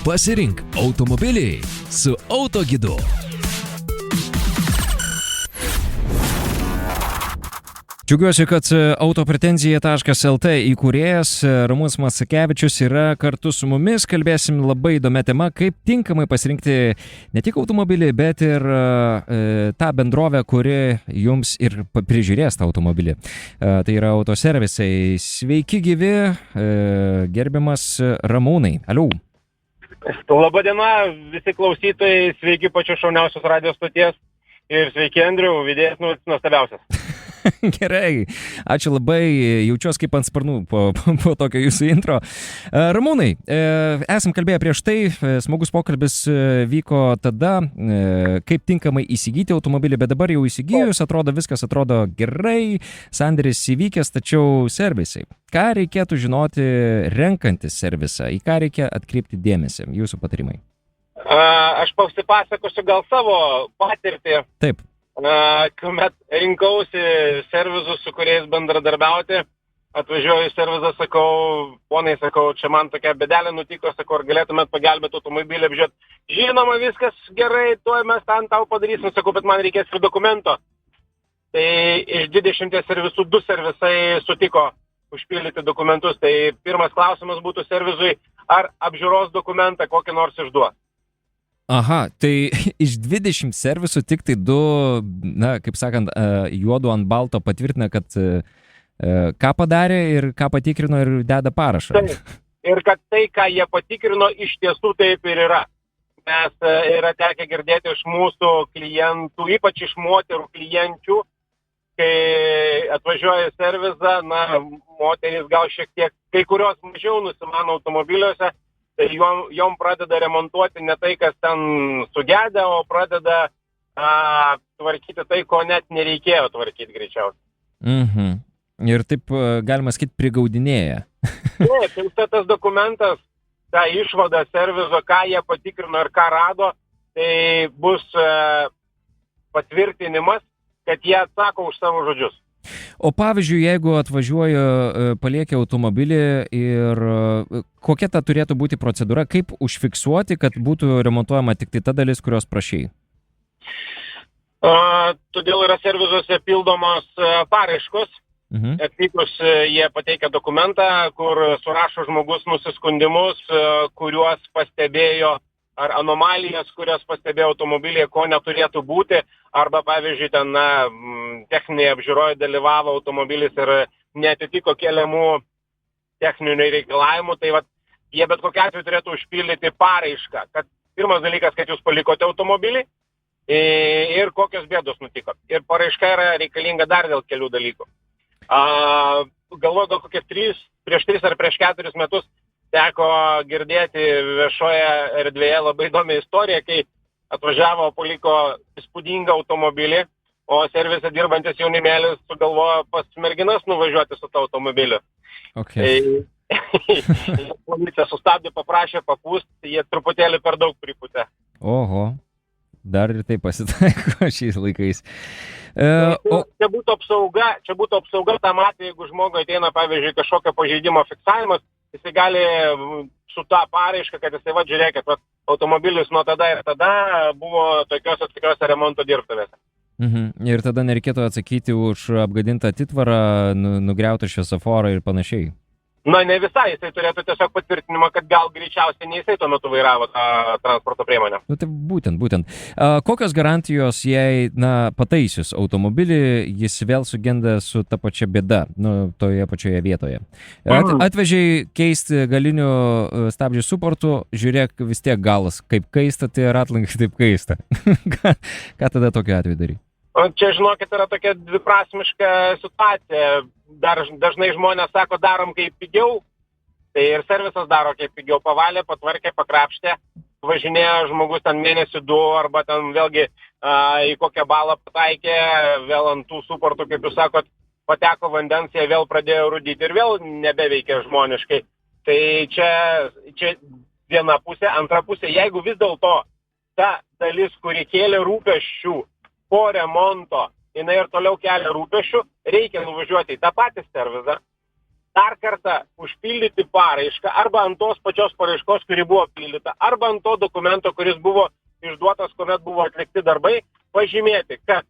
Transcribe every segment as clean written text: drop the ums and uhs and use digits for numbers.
Pasirink automobilį su Autogidu. Džiaugiuosi, kad autopretenzija.lt įkūrėjas Ramūnas Masakevičius yra kartu su mumis. Kalbėsim labai įdomią temą, kaip tinkamai pasirinkti ne tik automobilį, bet ir tą bendrovę, kuri jums ir prižiūrės tą automobilį. Tai yra autoservisai. Sveiki gyvi, gerbiamas Ramūnai. Aliau. Labą dieną, visi klausytojai, sveiki pačios šauniausios radijos stoties ir sveiki Andriau, vedėjas nuostabiausias. Gerai, ačiū labai, jaučiuosi kaip ant sparnų po tokio jūsų intro. Ramūnai, esam kalbėję prieš tai, smagus pokalbis vyko tada, kaip tinkamai įsigyti automobilį, bet dabar jau įsigijus, viskas atrodo gerai, sandėris įvykęs, tačiau servisai. Ką reikėtų žinoti renkantis servisą, į ką reikia atkreipti dėmesį, jūsų patarimai? Aš pasipasakosiu gal savo patirtį. Taip. Kuomet rinkausi servizus, su kuriais bendradarbiauti, atvažiuoju į servizą, sakau, čia man tokia bėdelė nutiko, sakau, ar galėtumėt pagelbėti automobilį apžiūrėti. Žinoma, viskas gerai, tuoj mes ten tau padarysim, sakau, bet man reikės ir dokumento. Tai iš 20 servisų 2 servisai sutiko užpildyti dokumentus. Tai pirmas klausimas būtų servizui, ar apžiūros dokumentą kokį nors išduos. Aha, tai iš 20 servisų tik tai 2, kaip sakant, juodu ant balto patvirtina, kad ką padarė ir ką patikrino ir deda parašą. Taip. Ir kad tai, ką jie patikrino, iš tiesų taip ir yra. Nes yra tekę girdėti iš mūsų klientų, ypač iš moterų klienčių, kai atvažiuoja į servizą, moterys gal šiek tiek, kai kurios mažiau nusimano automobiliuose, tai jom pradeda remontuoti ne tai, kas ten sugedę, o pradeda tvarkyti tai, ko net nereikėjo tvarkyti greičiausiai. Mhm. Ir taip, galima sakyti, prigaudinėja. Taip, tai tas dokumentas, ta išvada servizo, ką jie patikrino ir ką rado, tai bus patvirtinimas, kad jie atsako už savo žodžius. O pavyzdžiui, jeigu atvažiuoja, paliekia automobilį ir kokia ta turėtų būti procedūra, kaip užfiksuoti, kad būtų remontuojama tik tai ta dalis, kurios prašai? Todėl yra servizuose pildomos paraiškos. Atvykus jie pateikia dokumentą, kur surašo žmogus nusiskundimus, kuriuos pastebėjo, ar anomalijas, kurias pastebėjo automobilyje, ko neturėtų būti, arba, pavyzdžiui, ten techninėje apžiūroje dalyvavo automobilis ir neatitiko keliamų techninių reikalavimų, tai jie bet kokiu atveju turėtų užpildyti paraišką, kad pirmas dalykas, kad jūs palikote automobilį ir kokios bėdos nutiko. Ir paraiška yra reikalinga dar dėl kelių dalykų. Galvoju, gal kokie prieš 3 ar prieš 4 metus teko girdėti viešoje erdvėje labai įdomią istoriją, kai atvažiavo, paliko įspūdingą automobilį, o servise dirbantis jaunimėlis sugalvojo pas merginas nuvažiuoti su to automobiliu. Okay. Policija sustabdė, paprašė papūsti, jie truputėlį per daug pripūtė. Oho, dar ir tai pasitaiko šiais laikais. Čia būtų apsauga tam atveju, jeigu žmogui ateina, pavyzdžiui, kažkokio pažeidimo fiksavimas, jisai gali su tą paraišką, kad jisai, žiūrėkit, automobilis nuo tada ir tada buvo tokiuose remonto dirbtuvėse. Ir tada nereikėtų atsakyti už apgadintą atitvarą, nugriautą šviesoforą ir panašiai. Ne visai, jisai turėtų tiesiog patvirtinimą, kad gal greičiausiai ne jisai tuo metu vairavo tą transporto priemonę. Tai būtent. Kokios garantijos, jei, pataisius automobilį, jis vėl sugenda su ta pačia bėda, toje pačioje vietoje? Atvežiai keisti galinių stabdžių suportų, žiūrėk, vis tiek galas kaip kaista, tai ratlankai taip kaista. Ką tada tokiu atveju daryti? Čia, žinokit, yra tokia dviprasmiška situacija. Dažnai žmonės sako, darom kaip pigiau, tai ir servisas daro kaip pigiau, pavalė, patvarkė, pakrapštė, važinėjo žmogus ten mėnesį 2 arba ten vėlgi į kokią balą pataikė, vėl ant tų suportų, kaip jūs sakot, pateko vandens, jie vėl pradėjo rūdyti ir vėl nebeveikia žmoniškai. Tai čia viena pusė, antra pusė, jeigu vis dėlto ta dalis, kuri kėlė rūpesčių po remonto, jinai ir toliau kelia rūpesčių, reikia nuvažiuoti į tą patį servizą, dar kartą užpildyti paraišką arba ant tos pačios paraiškos, kuri buvo pildyta, arba ant to dokumento, kuris buvo išduotas, kuomet buvo atlikti darbai, pažymėti, kad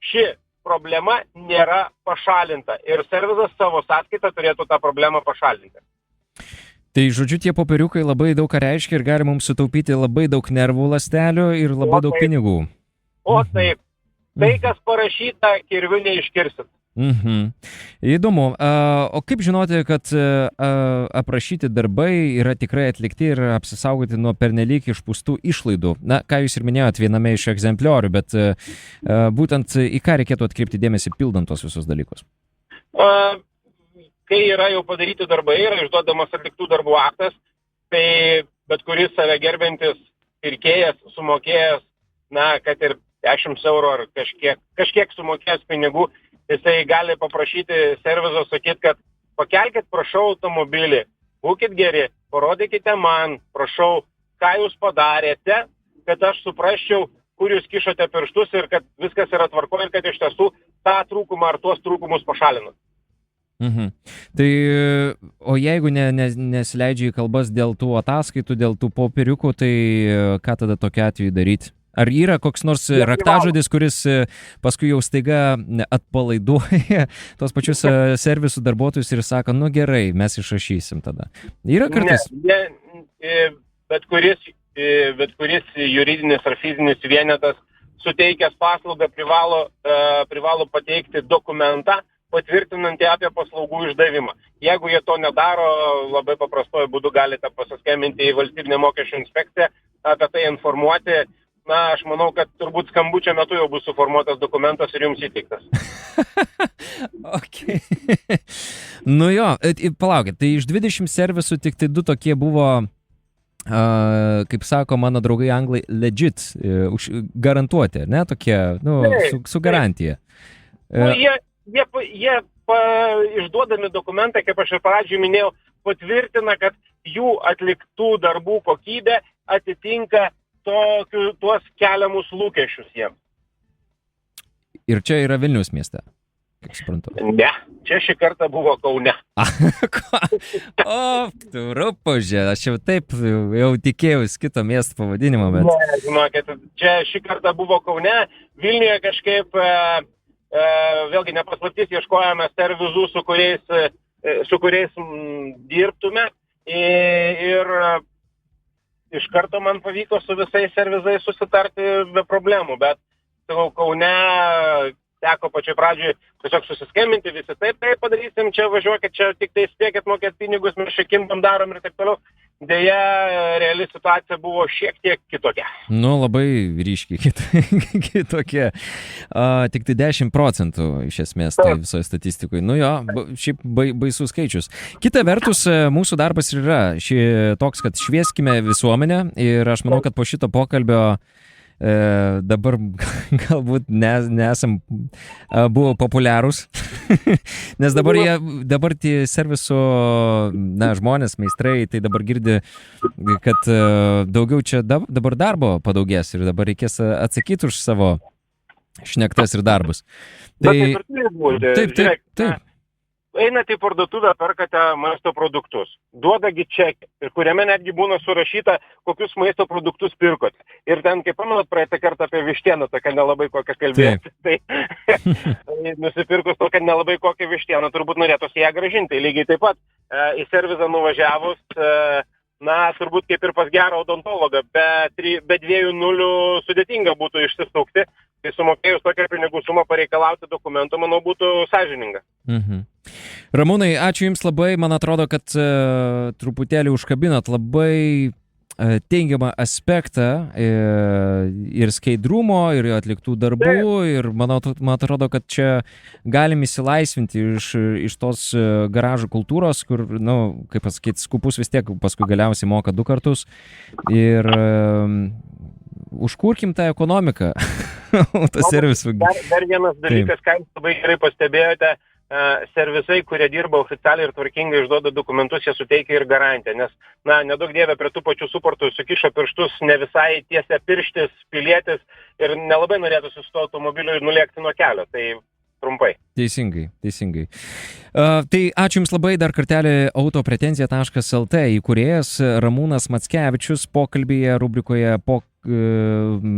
ši problema nėra pašalinta ir servizas savo sąskaitą turėtų tą problemą pašalinti. Tai žodžiu, tie popieriukai labai daug ką reiškia ir gali mums sutaupyti labai daug nervų ląstelių ir labai daug pinigų. O taip, tai kas parašyta, kirviu neiškirsit. Įdomu. O kaip žinoti, kad aprašyti darbai yra tikrai atlikti ir apsisaugoti nuo pernelyg išpūstų išlaidų? Na, ką jūs ir minėjot viename iš egzempliorių, bet būtent į ką reikėtų atkreipti dėmesį pildant tos visus dalykus? Kai yra jau padaryti darbai, yra išduodamas atliktų darbų aktas, tai bet kuris save gerbintis pirkėjas sumokėjęs, na, kad ir 10 eurų ar kažkiek sumokėjęs pinigų, jisai gali paprašyti servizo, sakyti, kad pakelkit, prašau, automobilį, būkit geri, parodykite man, prašau, ką jūs padarėte, kad aš suprasčiau, kur jūs kišote pirštus ir kad viskas yra tvarkoje ir kad iš tiesų tą trūkumą ar tuos trūkumus pašalinat. Tai, o jeigu nesileidžia į kalbas dėl tų ataskaitų, dėl tų popieriukų, tai ką tada tokiu atveju daryti? Ar yra koks nors raktažodis, kuris paskui jau staiga atpalaiduoja tos pačius servisų darbuotojus ir sako, nu gerai, mes išrašysim tada. Yra kartais? Bet kuris juridinis ar fizinis vienetas suteikęs paslaugą privalo pateikti dokumentą, patvirtinantį apie paslaugų išdavimą. Jeigu jie to nedaro, labai paprastuoju būdu galite pasiskambinti į Valstybinę mokesčių inspekciją, apie tai informuoti. Na, aš manau, kad turbūt skambučio metu jau bus suformuotas dokumentas ir jums įteiktas. Okay. Nu jo, palaukit, tai iš 20 servisų tik tai 2 tokie buvo, kaip sako mano draugai anglai, legit, garantuoti, ne, tokie, nu, su garantija. Nu, jie išduodami dokumentai, kaip aš ir pradžioj minėjau, patvirtina, kad jų atliktų darbų kokybė atitinka tuos keliamus lūkesčius jiems. Ir čia yra Vilniaus mieste, kaip suprantu. Ne, čia šį kartą buvo Kaune. O, trupužė, aš jau taip jau tikėjausi kito miesto pavadinimo, bet... Ne, žinokit, čia šį kartą buvo Kaune, Vilniuje kažkaip, vėlgi nepaslaptis, ieškojame servizų, su kuriais dirbtume ir iš karto man pavyko su visais servizais susitarti be problemų, bet Kaune teko pačioj pradžioj tiesiog susiskambinti visi, taip padarysim, čia važiuokit, čia tik tai spėkit mokėt pinigus, mes šekimbam darom ir taip toliau. Deja, reali situacija buvo šiek tiek kitokia. Nu, labai ryškiai kitokia. Tik tai 10% iš esmės tai visoje statistikoje. Nu jo, šiaip baisus skaičius. Kita vertus, mūsų darbas yra toks, kad švieskime visuomenę ir aš manau, kad po šito pokalbio dabar galbūt nesam buvo populiarūs, nes dabar tie serviso žmonės, meistrai, tai dabar girdi, kad daugiau čia dabar darbo padaugės ir dabar reikės atsakyti už savo šnektas ir darbus. Taip. Einate į parduotuvę, perkate maisto produktus, duodagi čekį, ir kuriame netgi būna surašyta, kokius maisto produktus pirkote. Ir ten, kaip pamanot, praeitą kartą apie vištieną, tokia nelabai kokią kalbėti. Tai nusipirkus tokią nelabai kokią vištieną, turbūt norėtųsi ją grąžinti. Lygiai taip pat į servizą nuvažiavus, turbūt kaip ir pas gerą odontologą, be 2 nulių sudėtinga būtų išsisukti. Tai sumokėjus tokią pinigų sumą pareikalauti dokumentų, manau, būtų sąžininga. Ramūnai, ačiū Jums labai. Man atrodo, kad truputėlį užkabinat labai teigiamą aspektą ir skaidrumo, ir atliktų darbų. Ir man atrodo, kad čia galim įsilaisvinti iš tos garažų kultūros, kur, kaip pasakyti, skupus vis tiek paskui galiausiai moka 2 kartus. Ir užkurkim tą ekonomiką. Dar vienas dalykas, ką jūs labai gerai pastebėjote, servisai, kurie dirba oficialiai ir tvarkingai išduoda dokumentus, jie suteikia ir garantiją, nes, nedaug dievė prie tų pačių suportų sukišo pirštus ne visai tiesia pirštis, pilietis ir nelabai norėtųsi su to automobiliu ir nulėkti nuo kelio. Tai trumpai. Teisingai. Tai ačiū Jums labai dar kartelį autopretenzija.lt įkūrėjas Ramūnas Mackevičius pokalbėje rubrikoje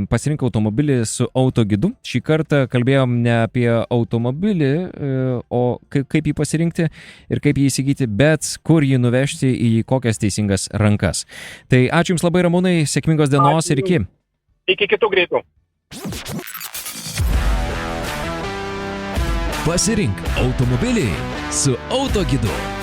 pasirink automobilį su autogidu. Šį kartą kalbėjom ne apie automobilį, o kaip jį pasirinkti ir kaip jį įsigyti, bet kur jį nuvežti į kokias teisingas rankas. Tai ačiū Jums labai, Ramūnai, sėkmingos dienos ir iki. Iki kitų greitų. Pasirink automobilį su autogidu.